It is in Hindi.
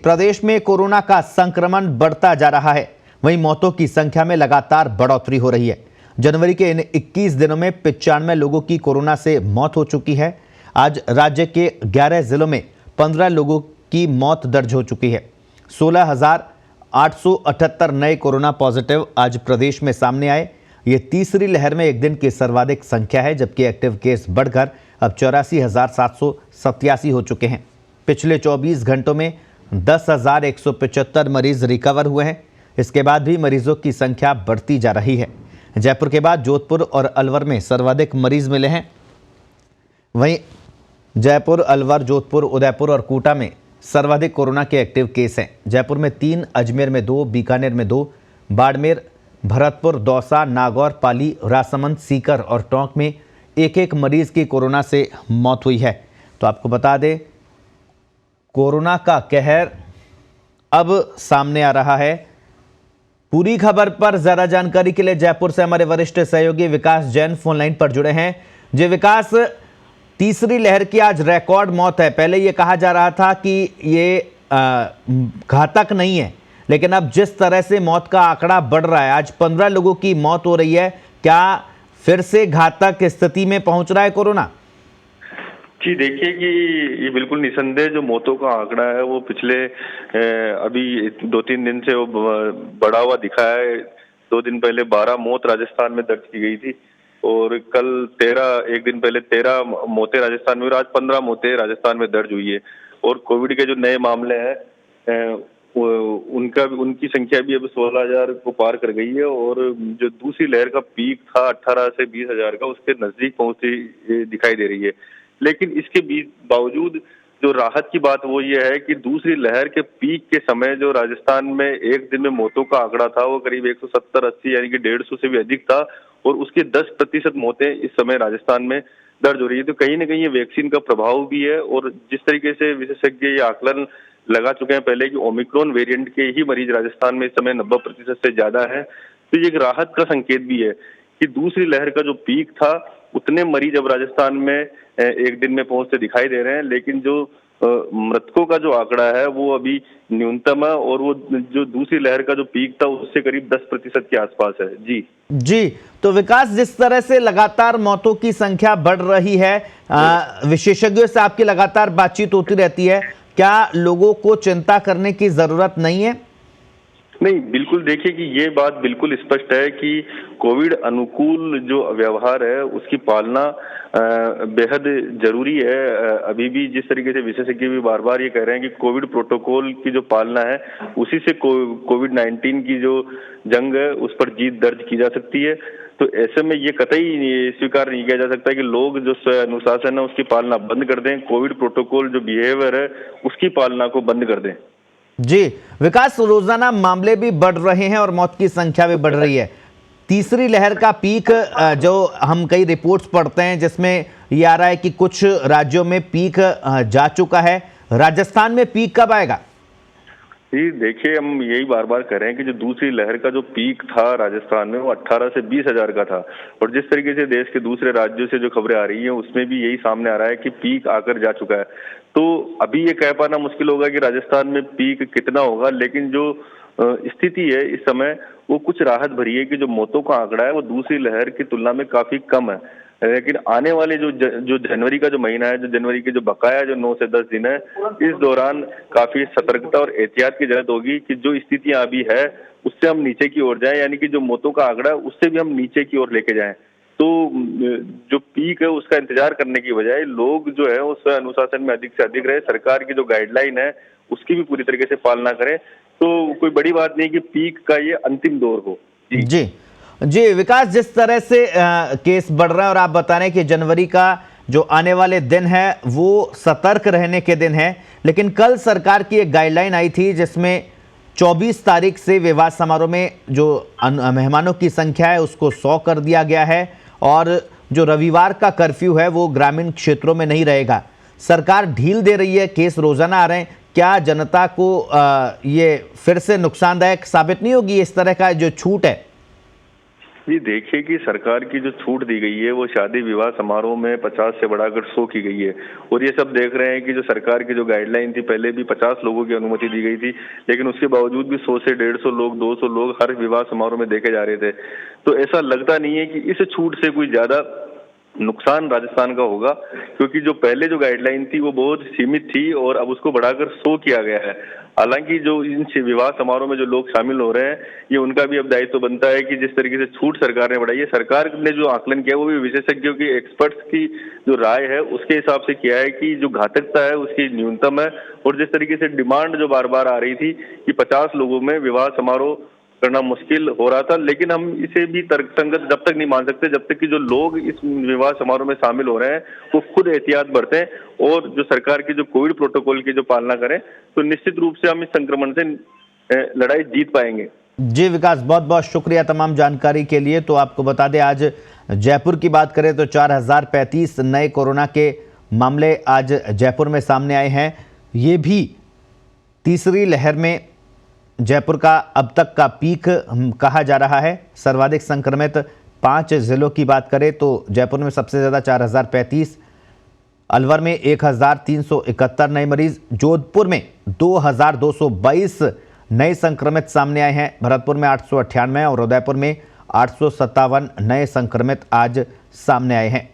प्रदेश में कोरोना का संक्रमण बढ़ता जा रहा है, वहीं मौतों की संख्या में लगातार बढ़ोतरी हो रही है। जनवरी के इन 21 दिनों में 95 लोगों की कोरोना से मौत हो चुकी है। आज राज्य के 11 जिलों में 15 लोगों की मौत दर्ज हो चुकी है। 16,878 नए कोरोना पॉजिटिव आज प्रदेश में सामने आए। ये तीसरी लहर में एक दिन की सर्वाधिक संख्या है, जबकि एक्टिव केस बढ़कर अब 84,787 हो चुके हैं। पिछले 24 घंटों में 10,175 मरीज रिकवर हुए हैं। इसके बाद भी मरीजों की संख्या बढ़ती जा रही है। जयपुर के बाद जोधपुर और अलवर में सर्वाधिक मरीज मिले हैं। वहीं जयपुर, अलवर, जोधपुर, उदयपुर और कोटा में सर्वाधिक कोरोना के एक्टिव केस हैं। जयपुर में 3, अजमेर में 2, बीकानेर में 2, बाड़मेर, भरतपुर, दौसा, नागौर, पाली, राजसमंद, सीकर और टोंक में एक एक मरीज की कोरोना से मौत हुई है। तो आपको बता दें, कोरोना का कहर अब सामने आ रहा है। पूरी खबर पर ज्यादा जानकारी के लिए जयपुर से हमारे वरिष्ठ सहयोगी विकास जैन फोन लाइन पर जुड़े हैं। जी विकास, तीसरी लहर की आज रिकॉर्ड मौत है। पहले ये कहा जा रहा था कि ये घातक नहीं है, लेकिन अब जिस तरह से मौत का आंकड़ा बढ़ रहा है, आज 15 लोगों की मौत हो रही है, क्या फिर से घातक स्थिति में पहुंच रहा है कोरोना? जी देखिए कि ये बिल्कुल निसंदेह जो मौतों का आंकड़ा है वो पिछले अभी 2-3 दिन से वो बढ़ा हुआ दिखा है। 2 दिन पहले 12 मौत राजस्थान में दर्ज की गई थी और कल एक दिन पहले 13 मौतें राजस्थान में और आज 15 मौतें राजस्थान में दर्ज हुई है। और कोविड के जो नए मामले हैं उनकी संख्या भी अब 16,000 को पार कर गई है और जो दूसरी लहर का पीक था 18 से 20,000 का, उसके नजदीक पहुंचती दिखाई दे रही है। लेकिन इसके बावजूद जो राहत की बात वो ये है कि दूसरी लहर के पीक के समय जो राजस्थान में एक दिन में मौतों का आंकड़ा था वो करीब 170-80 यानी कि 150 से भी अधिक था और उसके 10% मौतें इस समय राजस्थान में दर्ज हो रही है। तो कहीं ना कहीं ये वैक्सीन का प्रभाव भी है और जिस तरीके से विशेषज्ञ ये आकलन लगा चुके हैं पहले कि ओमिक्रॉन वेरिएंट के ही मरीज राजस्थान में इस समय 90% से ज्यादा है, तो ये एक राहत का संकेत भी है कि दूसरी लहर का जो पीक था उतने मरीज अब राजस्थान में एक दिन में पहुंचते दिखाई दे रहे हैं। लेकिन जो मृतकों का जो आंकड़ा है वो अभी न्यूनतम है और वो जो दूसरी लहर का जो पीक था उससे करीब 10% के आसपास है। जी, तो विकास, जिस तरह से लगातार मौतों की संख्या बढ़ रही है, विशेषज्ञों से आपकी लगातार बातचीत होती रहती है, क्या लोगों को चिंता करने की जरूरत नहीं है? नहीं, बिल्कुल देखिए कि ये बात बिल्कुल स्पष्ट है कि कोविड अनुकूल जो व्यवहार है उसकी पालना बेहद जरूरी है। अभी भी जिस तरीके से विशेषज्ञ भी बार बार ये कह रहे हैं कि कोविड प्रोटोकॉल की जो पालना है उसी से कोविड-19 की जो जंग है उस पर जीत दर्ज की जा सकती है। तो ऐसे में ये कतई स्वीकार नहीं किया जा सकता कि लोग जो स्वयं अनुशासन है उसकी पालना बंद कर दें, कोविड प्रोटोकॉल जो बिहेवियर है उसकी पालना को बंद कर दें। जी विकास, रोजाना मामले भी बढ़ रहे हैं और मौत की संख्या भी बढ़ रही है। तीसरी लहर का पीक जो हम कई रिपोर्ट्स पढ़ते हैं जिसमें ये आ रहा है कि कुछ राज्यों में पीक जा चुका है, राजस्थान में पीक कब आएगा? जी देखिए, हम यही बार बार कह रहे हैं कि जो दूसरी लहर का जो पीक था राजस्थान में वो 18 से 20,000 का था और जिस तरीके से देश के दूसरे राज्यों से जो खबरें आ रही हैं उसमें भी यही सामने आ रहा है कि पीक आकर जा चुका है। तो अभी ये कह पाना मुश्किल होगा कि राजस्थान में पीक कितना होगा, लेकिन जो स्थिति है इस समय वो कुछ राहत भरी है कि जो मौतों का आंकड़ा है वो दूसरी लहर की तुलना में काफी कम है। लेकिन आने वाले जो जनवरी का जो महीना है, जो जनवरी के जो बकाया जो 9 से 10 दिन है, इस दौरान काफी सतर्कता और एहतियात की जरूरत होगी कि जो स्थितियां अभी है उससे हम नीचे की ओर जाएं, यानी कि जो मौतों का आंकड़ा है उससे भी हम नीचे की ओर लेके जाएं। तो जो पीक है उसका इंतजार करने की बजाय लोग जो है उस अनुशासन में अधिक से अधिक रहे, सरकार की जो गाइडलाइन है उसकी भी पूरी तरीके से पालना करें। तो कोई बड़ी बात नहीं कि पीक का ये अंतिम दौर हो। जी विकास, जिस तरह से केस बढ़ रहा है और आप बता रहे हैं कि जनवरी का जो आने वाले दिन है वो सतर्क रहने के दिन है, लेकिन कल सरकार की एक गाइडलाइन आई थी जिसमें 24 तारीख से विवाह समारोह में जो मेहमानों की संख्या है उसको 100 कर दिया गया है और जो रविवार का कर्फ्यू है वो ग्रामीण क्षेत्रों में नहीं रहेगा। सरकार ढील दे रही है, केस रोजाना आ रहे हैं, क्या जनता को ये फिर से नुकसानदायक साबित नहीं होगी इस तरह का जो छूट है? जी देखिए कि सरकार की जो छूट दी गई है वो शादी विवाह समारोह में 50 से बढ़ाकर 100 की गई है। और ये सब देख रहे हैं कि जो सरकार की जो गाइडलाइन थी, पहले भी 50 लोगों की अनुमति दी गई थी, लेकिन उसके बावजूद भी 100 से 150 लोग, 200 लोग हर विवाह समारोह में देखे जा रहे थे। तो ऐसा लगता नहीं है कि इस छूट से कोई ज्यादा नुकसान राजस्थान का होगा, क्योंकि जो पहले जो गाइडलाइन थी वो बहुत सीमित थी और अब उसको बढ़ाकर 100 किया गया है। हालांकि जो इन विवाह समारोह में जो लोग शामिल हो रहे हैं, ये उनका भी अब दायित्व बनता है कि जिस तरीके से छूट सरकार ने बढ़ाई है, सरकार ने जो आकलन किया वो भी विशेषज्ञों की, एक्सपर्ट्स की जो राय है उसके हिसाब से किया है कि जो घातकता है उसकी न्यूनतम है। और जिस तरीके से डिमांड जो बार बार आ रही थी कि 50 लोगों में विवाह समारोह करना मुश्किल हो रहा था, लेकिन हम इसे भी तर्कसंगत जब तक नहीं मान सकते जब तक कि जो लोग इस विवाह समारोह में शामिल हो रहे हैं वो खुद एहतियात बरतें और जो सरकार की जो कोविड प्रोटोकॉल की जो पालना करें, तो निश्चित रूप से हम इस संक्रमण से लड़ाई जीत पाएंगे। जी विकास, बहुत बहुत शुक्रिया तमाम जानकारी के लिए। तो आपको बता दें, आज जयपुर की बात करें तो 4035 नए कोरोना के मामले आज जयपुर में सामने आए हैं। ये भी तीसरी लहर में जयपुर का अब तक का पीक कहा जा रहा है। सर्वाधिक संक्रमित 5 जिलों की बात करें तो जयपुर में सबसे ज़्यादा 4035, अलवर में 1371 नए मरीज, जोधपुर में 2222 नए संक्रमित सामने आए हैं, भरतपुर में 898 और उदयपुर में 857 नए संक्रमित आज सामने आए हैं।